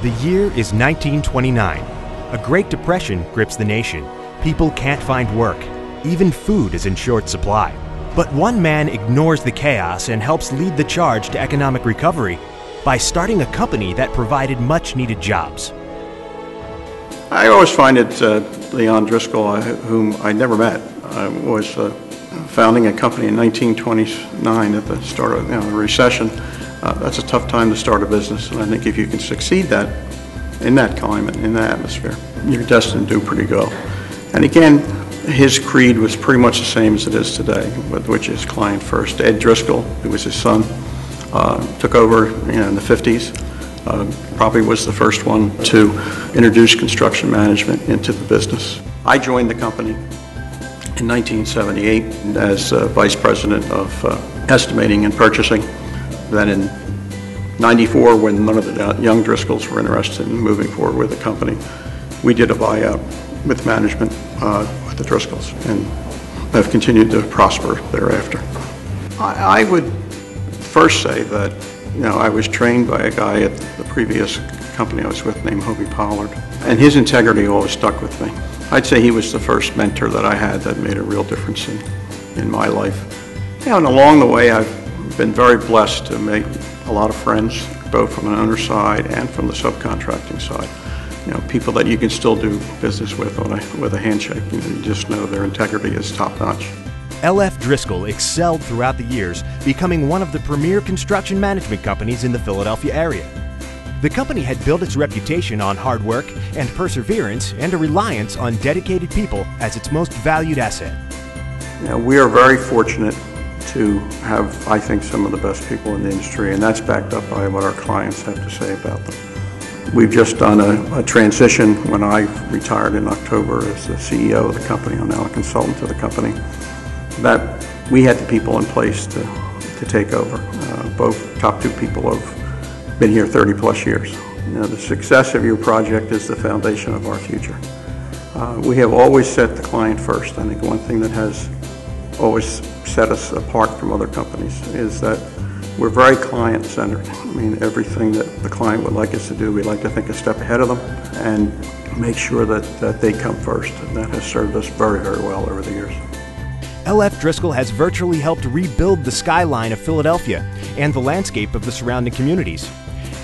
The year is 1929. A Great Depression grips the nation. People can't find work. Even food is in short supply. But one man ignores the chaos and helps lead the charge to economic recovery by starting a company that provided much-needed jobs. I always find it Leon Driscoll, whom I never met, was founding a company in 1929 at the start of the recession. That's a tough time to start a business, and I think if you can succeed in that climate, in that atmosphere, you're destined to do pretty well. And again, his creed was pretty much the same as it is today, which is client first. Ed Driscoll, who was his son, took over in the 50s. Probably was the first one to introduce construction management into the business. I joined the company in 1978 as Vice President of Estimating and Purchasing. Then in '94, when none of the young Driscolls were interested in moving forward with the company, we did a buyout with management with the Driscolls and have continued to prosper thereafter. I would first say that I was trained by a guy at the previous company I was with named Hobie Pollard, and his integrity always stuck with me. I'd say he was the first mentor that I had that made a real difference in my life. And along the way, I've been very blessed to make a lot of friends, both from an owner side and from the subcontracting side. People that you can still do business with with a handshake. You just know their integrity is top-notch. L.F. Driscoll excelled throughout the years, becoming one of the premier construction management companies in the Philadelphia area. The company had built its reputation on hard work and perseverance and a reliance on dedicated people as its most valued asset. We are very fortunate to have, I think, some of the best people in the industry, and that's backed up by what our clients have to say about them. We've just done a transition. When I retired in October as the CEO of the company, I'm now a consultant to the company, that we had the people in place to take over. Both top two people have been here 30 plus years. The success of your project is the foundation of our future. We have always set the client first. I think one thing that has always set us apart from other companies is that we're very client-centered. I mean, everything that the client would like us to do, we like to think a step ahead of them and make sure that they come first. And that has served us very, very well over the years. L.F. Driscoll has virtually helped rebuild the skyline of Philadelphia and the landscape of the surrounding communities.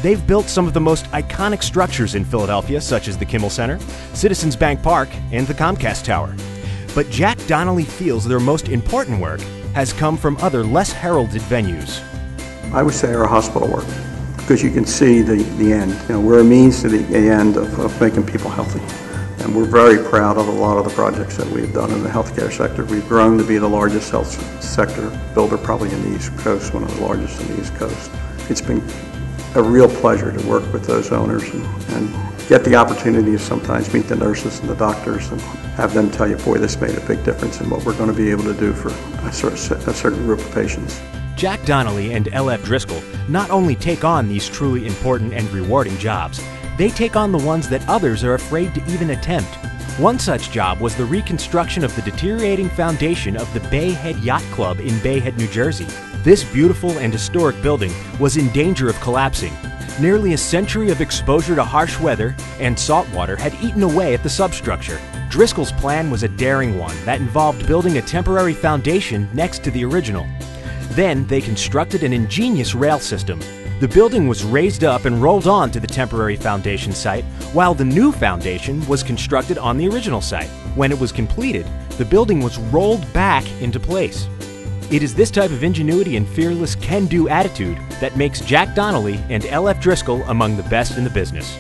They've built some of the most iconic structures in Philadelphia, such as the Kimmel Center, Citizens Bank Park, and the Comcast Tower. But Jack Donnelly feels their most important work has come from other less heralded venues. I would say our hospital work, because you can see the end. We're a means to the end of making people healthy. And we're very proud of a lot of the projects that we've done in the healthcare sector. We've grown to be the largest health sector builder probably in the East Coast, one of the largest in the East Coast. It's been a real pleasure to work with those owners and get the opportunity to sometimes meet the nurses and the doctors and have them tell you, boy, this made a big difference in what we're going to be able to do for a certain group of patients. Jack Donnelly and L.F. Driscoll not only take on these truly important and rewarding jobs, they take on the ones that others are afraid to even attempt. One such job was the reconstruction of the deteriorating foundation of the Bay Head Yacht Club in Bay Head, New Jersey. This beautiful and historic building was in danger of collapsing. Nearly a century of exposure to harsh weather and salt water had eaten away at the substructure. Driscoll's plan was a daring one that involved building a temporary foundation next to the original. Then they constructed an ingenious rail system. The building was raised up and rolled on to the temporary foundation site, while the new foundation was constructed on the original site. When it was completed, the building was rolled back into place. It is this type of ingenuity and fearless can-do attitude that makes Jack Donnelly and L.F. Driscoll among the best in the business.